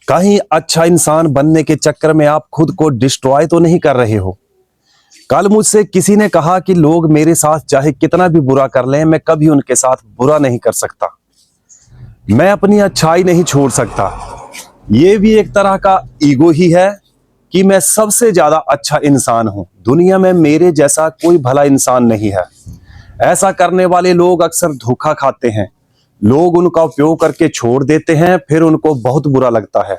कहीं अच्छा इंसान बनने के चक्कर में आप खुद को डिस्ट्रॉय तो नहीं कर रहे हो। कल मुझसे किसी ने कहा कि लोग मेरे साथ चाहे कितना भी बुरा कर लें, मैं कभी उनके साथ बुरा नहीं कर सकता। मैं अपनी अच्छाई नहीं छोड़ सकता। ये भी एक तरह का ईगो ही है कि मैं सबसे ज्यादा अच्छा इंसान हूं, दुनिया में मेरे जैसा कोई भला इंसान नहीं है। ऐसा करने वाले लोग अक्सर धोखा खाते हैं। लोग उनका उपयोग करके छोड़ देते हैं, फिर उनको बहुत बुरा लगता है।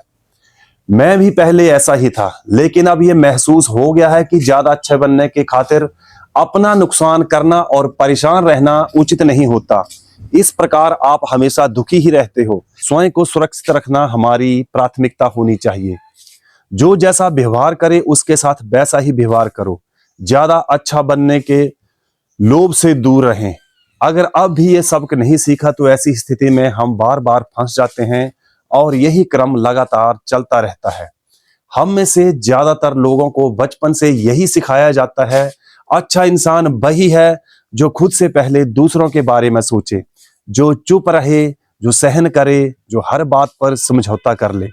मैं भी पहले ऐसा ही था, लेकिन अब यह महसूस हो गया है कि ज्यादा अच्छे बनने के खातिर अपना नुकसान करना और परेशान रहना उचित नहीं होता। इस प्रकार आप हमेशा दुखी ही रहते हो। स्वयं को सुरक्षित रखना हमारी प्राथमिकता होनी चाहिए। जो जैसा व्यवहार करे उसके साथ वैसा ही व्यवहार करो। ज्यादा अच्छा बनने के लोभ से दूर रहें। अगर अब भी ये सबक नहीं सीखा तो ऐसी स्थिति में हम बार बार फंस जाते हैं और यही क्रम लगातार चलता रहता है। हम में से ज्यादातर लोगों को बचपन से यही सिखाया जाता है, अच्छा इंसान वही है जो खुद से पहले दूसरों के बारे में सोचे, जो चुप रहे, जो सहन करे, जो हर बात पर समझौता कर ले।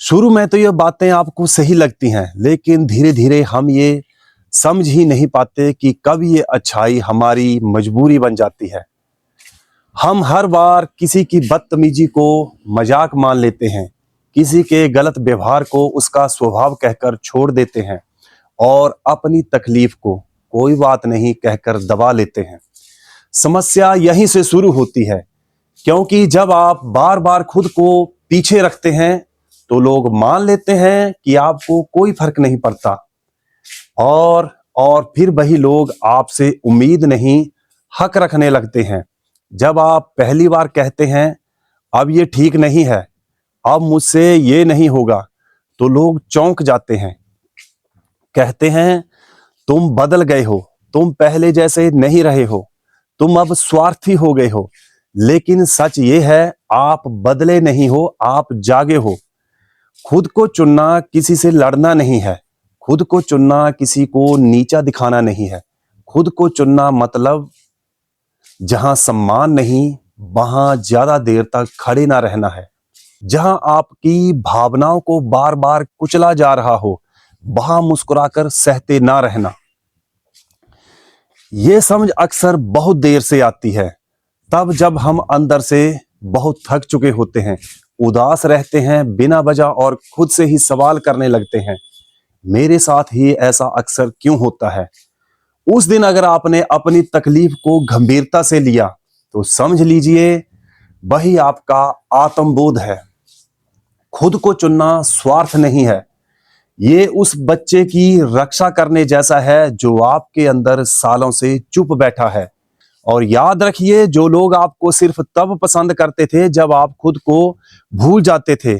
शुरू में तो ये बातें आपको सही लगती हैं, लेकिन धीरे धीरे हम ये समझ ही नहीं पाते कि कब ये अच्छाई हमारी मजबूरी बन जाती है। हम हर बार किसी की बदतमीजी को मजाक मान लेते हैं, किसी के गलत व्यवहार को उसका स्वभाव कहकर छोड़ देते हैं और अपनी तकलीफ को कोई बात नहीं कहकर दबा लेते हैं। समस्या यहीं से शुरू होती है, क्योंकि जब आप बार बार खुद को पीछे रखते हैं तो लोग मान लेते हैं कि आपको कोई फर्क नहीं पड़ता, और फिर वही लोग आपसे उम्मीद नहीं, हक रखने लगते हैं। जब आप पहली बार कहते हैं अब ये ठीक नहीं है, अब मुझसे ये नहीं होगा, तो लोग चौंक जाते हैं। कहते हैं तुम बदल गए हो, तुम पहले जैसे नहीं रहे हो, तुम अब स्वार्थी हो गए हो। लेकिन सच ये है, आप बदले नहीं हो, आप जागे हो। खुद को चुनना किसी से लड़ना नहीं है। खुद को चुनना किसी को नीचा दिखाना नहीं है। खुद को चुनना मतलब जहां सम्मान नहीं, वहां ज्यादा देर तक खड़े ना रहना है। जहां आपकी भावनाओं को बार बार कुचला जा रहा हो, वहां मुस्कुराकर सहते ना रहना। यह समझ अक्सर बहुत देर से आती है, तब जब हम अंदर से बहुत थक चुके होते हैं, उदास रहते हैं बिना वजह और खुद से ही सवाल करने लगते हैं, मेरे साथ ही ऐसा अक्सर क्यों होता है। उस दिन अगर आपने अपनी तकलीफ को गंभीरता से लिया तो समझ लीजिए वही आपका आत्मबोध है। खुद को चुनना स्वार्थ नहीं है, ये उस बच्चे की रक्षा करने जैसा है जो आपके अंदर सालों से चुप बैठा है। और याद रखिए, जो लोग आपको सिर्फ तब पसंद करते थे जब आप खुद को भूल जाते थे,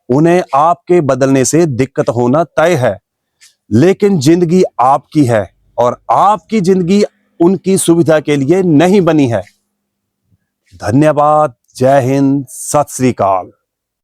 उन्हें आपके बदलने से दिक्कत होना तय है। लेकिन जिंदगी आपकी है और आपकी जिंदगी उनकी सुविधा के लिए नहीं बनी है। धन्यवाद। जय हिंद। सत श्री अकाल।